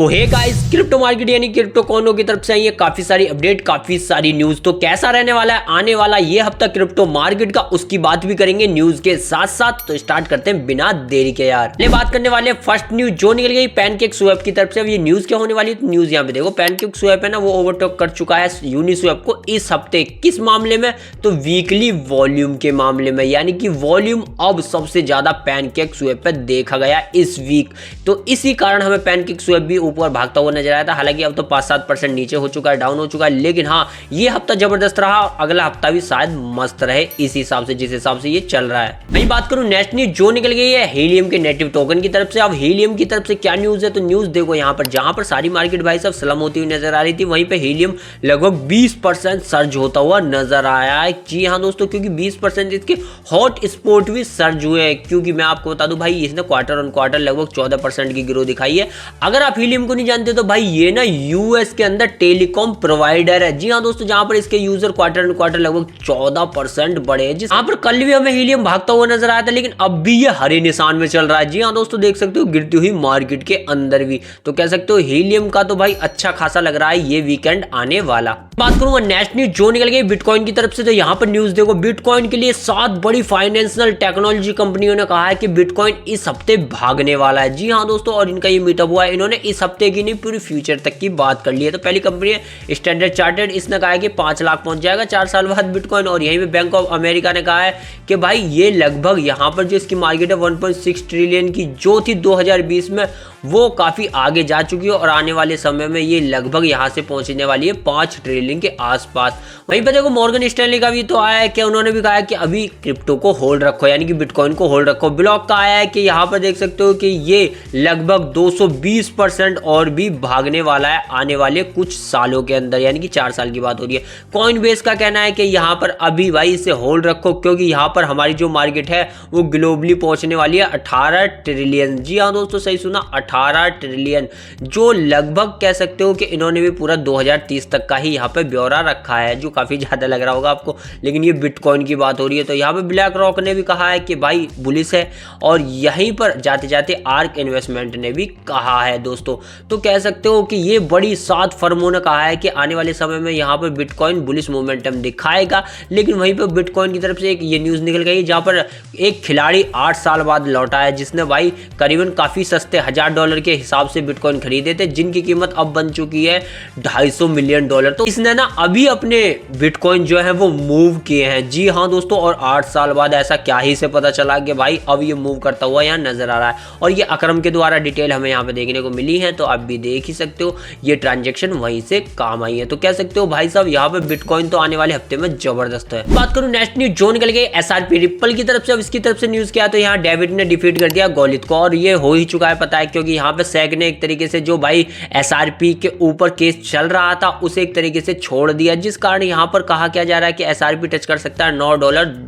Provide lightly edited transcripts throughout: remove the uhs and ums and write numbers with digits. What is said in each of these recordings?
तो hey guys, crypto market यानी crypto कॉइनों की तरफ से आई है काफी सारी अपडेट, काफी सारी न्यूज। तो कैसा रहने वाला है आने वाला ये हफ्ता क्रिप्टो मार्केट का, उसकी बात भी करेंगे न्यूज के साथ साथ। तो स्टार्ट करते हैं बिना देरी के यार। ये बात करने वाले फर्स्ट न्यूज जो निकल गई पैनकेक स्वैप की तरफ से। अब ये न्यूज क्या होने वाली है, तो न्यूज यहाँ पे देखो, पैनकेक स्वैप है ना, वो ओवरटेक कर चुका है यूनिस्वैप को इस हफ्ते। किस मामले में, तो वीकली वॉल्यूम के मामले में, यानी कि वॉल्यूम अब सबसे ज्यादा पैनकेक स्वैप पे देखा गया इस वीक। तो इसी कारण हमें पैनकेक स्वैप भी ऊपर भागता हुआ नजर आया था। हालांकि अब तो 5-7% नीचे हो चुका है, डाउन हो चुका है, लेकिन हाँ ये हफ्ता जबरदस्त रहा। अगला हफ्ता भी शायद मस्त रहे इस हिसाब से, जिस हिसाब से ये चल रहा है। मैं बात करूं नेक्स्ट न्यूज जो निकल गई है हीलियम के नेटिव टोकन की तरफ से। अब हीलियम की तरफ से क्या न्यूज है, तो न्यूज देखो यहाँ पर, जहां पर सारी मार्केट भाई सब स्लम होती हुई नजर आ रही थी, वहीं पे हीलियम लगभग 20% सर्ज होता हुआ नजर आया है। जी हाँ दोस्तों, क्योंकि 20% इसके हॉट स्पॉट भी सर्ज हुए हैं। क्योंकि मैं आपको बता दूं भाई, इसने क्वार्टर ऑन क्वार्टर लगभग 14% की ग्रोथ दिखाई है। अगर आप हीलियम को नहीं जानते तो भाई ये ना यूएस के अंदर टेलीकॉम प्रोवाइडर है। जी हाँ दोस्तों, जहां पर इसके यूजर क्वार्टर ऑन क्वार्टर लगभग 14% बढ़े हैं। जहां पर कल भी हमें हीलियम भागता हुआ नजर आया था, लेकिन अब भी ये हरे निशान में चल रहा है। जी हाँ दोस्तों, देख सकते हो गिरती हुई मार्केट के अंदर भी। तो कह सकते हो हीलियम का तो भाई अच्छा खासा लग रहा है ये वीकेंड आने वाला। बात करूंगा नेक्स्ट न्यूज जो निकल गई बिटकॉइन की तरफ से। तो यहाँ पर न्यूज देखो, बिटकॉइन के लिए 7 बड़ी फाइनेंशियल टेक्नोलॉजी कंपनियों ने कहा है कि बिटकॉइन इस हफ्ते भागने वाला है। जी हाँ दोस्तों, और इनका ये मीटअप हुआ है। इन्होंने इस हफ्ते की नहीं पूरी फ्यूचर तक की बात कर ली है। तो पहली कंपनी है स्टैंडर्ड चार्टर्ड, इसने कहा है कि 5 लाख पहुंच जाएगा 4 साल बाद बिटकॉइन। और यहीं पे बैंक ऑफ अमेरिका ने कहा है कि भाई ये लगभग यहाँ पर जो इसकी मार्केट है 1.6 ट्रिलियन की जो थी 2020 में, वो काफी आगे जा चुकी है और आने वाले समय में ये लगभग यहाँ से पहुंचने वाली है 5 ट्रिलियन के आसपास। वहीं पर देखो मॉर्गन स्टैनली का भी तो आया है कि उन्होंने भी कहा है कि अभी क्रिप्टो को होल्ड रखो, यानी कि बिटकॉइन को होल्ड रखो। ब्लॉक का आया है कि यहाँ पर देख सकते हो कि ये लगभग 220% और भी भागने वाला है आने वाले कुछ सालों के अंदर, यानी कि 4 साल की बात हो रही है। कॉइन बेस का कहना है कि यहाँ पर अभी भाई इसे होल्ड रखो, क्योंकि यहाँ पर हमारी जो मार्केट है वो ग्लोबली पहुंचने वाली है 18 ट्रिलियन। जी हाँ दोस्तों, सही सुना, 18 ट्रिलियन, जो लगभग कह सकते हो कि इन्होंने भी पूरा 2030 तक का ही यहाँ पे ब्यौरा रखा है, जो काफी ज्यादा लग रहा होगा आपको। लेकिन ये बिटकॉइन की बात हो रही है। तो यहाँ पे ब्लैक रॉक ने भी कहा है कि भाई बुलिश है, और यहीं पर जाते जाते आर्क इन्वेस्टमेंट ने भी कहा है दोस्तों। तो कह सकते हो कि ये बड़ी 7 फर्मों ने कहा है कि आने वाले समय में यहाँ पर बिटकॉइन बुलिश मोमेंटम दिखाएगा। लेकिन वहीं पर बिटकॉइन की तरफ से एक ये न्यूज निकल गई, जहाँ पर एक खिलाड़ी 8 साल बाद लौटा है, जिसने भाई करीबन काफी सस्ते $1000 के हिसाब से बिटकॉइन खरीदे थे, जिनकी कीमत अब बन चुकी है $250 मिलियन। तो इसने ना अभी अपने बिटकॉइन जो है वो मूव किए हैं। जी हाँ दोस्तों, और 8 साल बाद ऐसा क्या ही से पता चला कि भाई अब ये मूव करता हुआ यहाँ नजर आ रहा है। और ये अकरम के द्वारा डिटेल हमें यहाँ पे देखने को मिली है, तो आप भी देख ही सकते हो ये ट्रांजेक्शन वहीं से काम आई है। तो कह सकते हो भाई साहब यहाँ पे बिटकॉइन तो आने वाले हफ्ते में जबरदस्त है। बात करूं नेक्स्ट न्यूज जो निकल गई एसआरपी रिपल की तरफ से। अब इसकी तरफ से न्यूज क्या है, तो यहाँ डेविड ने डिफीट कर दिया गॉलित को, और ये हो ही चुका है पता है, क्योंकि यहाँ पे सैग ने एक तरीके से जो भाई एसआरपी के ऊपर केस चल रहा था उसे एक तरीके से छोड़ दिया, जिस कारण यहाँ पर कहा क्या जा रहा है कि एसआरपी टच कर सकता है $9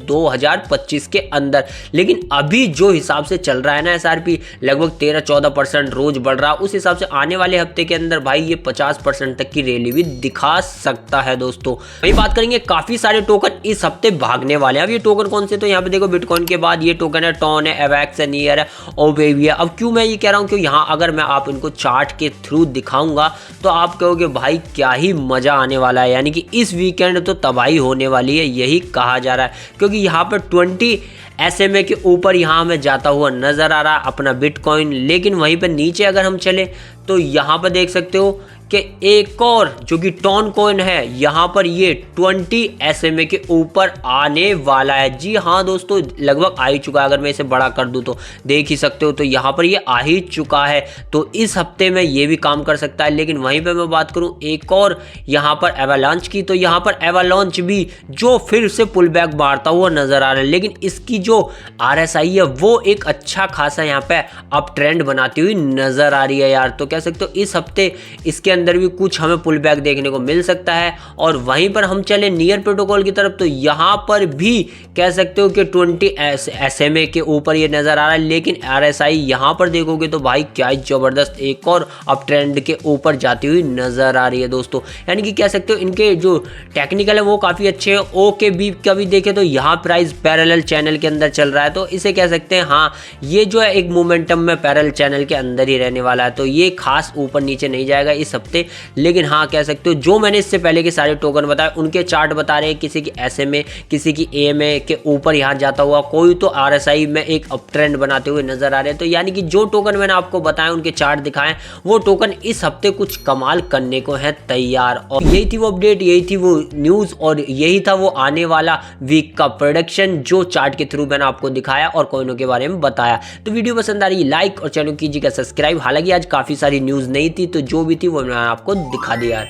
2025 के अंदर। लेकिन अभी जो हिसाब से चल रहा है ना एसआरपी, लगभग 13-14% रोज बढ़ रहा है, उस हिसाब से आने वाले हफ्ते के अंदर भाई ये 50% तक की रैली भी दिखा सकता है दोस्तों। वही बात करेंगे, काफी सारे टोकन इस हफ्ते भागने वाले हैं। अब ये टोकन कौन से, तो यहाँ पे देखो बिटकॉइन के बाद ये टोकन है टॉन है, एवैक्स है, नियर है, ओबेवी है। अब क्यों मैं ये कह रहा हूँ, क्योंकि यहाँ अगर मैं आप इनको चार्ट के थ्रू दिखाऊंगा तो आप कहोगे भाई क्या ही मजा आने वाला है, यानी कि इस वीकेंड तो तबाही होने वाली है, यही कहा जा रहा है। क्योंकि यहाँ पर 20 SMA के ऊपर यहाँ हमें जाता हुआ नजर आ रहा है अपना बिटकॉइन। लेकिन वहीं पर नीचे अगर हम चले तो यहाँ पर देख सकते हो कि एक और जो कि टॉन कॉइन है, यहाँ पर ये 20 SMA के ऊपर आने वाला है। जी हाँ दोस्तों, लगभग आ ही चुका है। अगर मैं इसे बड़ा कर दूं तो देख ही सकते हो, तो यहाँ पर ये आ ही चुका है। तो इस हफ्ते में ये भी काम कर सकता है। लेकिन वहीं पे मैं बात करूं एक और यहाँ पर एवालांच की, तो यहाँ पर एवालांच भी जो फिर से पुल बैक मारता हुआ नजर आ रहा है। लेकिन इसकी जो RSI है वो एक अच्छा खासा यहाँ पे अप ट्रेंड बनाती हुई नजर आ रही है यार। तो कह सकते हो इस हफ्ते इसके अंदर भी कुछ हमें पुल बैक देखने को मिल सकता है। और वहीं पर हम चले नियर प्रोटोकॉल की तरफ, तो यहाँ पर भी कह सकते हो कि 20 SMA के ऊपर ये नजर आ रहा है, लेकिन RSI यहाँ पर देखोगे तो भाई क्या ही जबरदस्त एक और अप ट्रेंड के ऊपर जाती हुई नजर आ रही है दोस्तों। यानी कि कह सकते हो इनके जो टेक्निकल है वो काफी अच्छे हैं। ओ के बी का भी देखें तो यहाँ प्राइस पैरेलल चैनल के अंदर चल रहा है, तो इसे कह सकते हैं हाँ ये जो है एक मोमेंटम में पैरेलल चैनल के अंदर ही रहने वाला है, तो ये खास ऊपर नीचे नहीं जाएगा इस हफ्ते। लेकिन हाँ कह सकते हो जो मैंने इससे पहले के सारे टोकन बताए उनके चार्ट बता रहे हैं, किसी की SMA किसी की AMA के ऊपर यहाँ जाता हुआ, कोई तो RSI में एक अप ट्रेंड बनाते हुए नजर आ रहे हैं। तो यानी कि जो टोकन मैंने आपको बताया उनके चार्ट दिखाएं, वो टोकन इस हफ्ते कुछ कमाल करने को है तैयार। और यही थी वो अपडेट, यही थी वो न्यूज़ और यही था वो आने वाला वीक का प्रोडक्शन जो चार्ट के थ्रू मैंने आपको दिखाया और कॉइनों के बारे में बताया। तो वीडियो पसंद आ रही लाइक और चैनल कीजिएगा सब्सक्राइब। हालांकि आज काफ़ी सारी न्यूज़ नहीं थी, तो जो भी थी वो मैंने आपको दिखा दिया।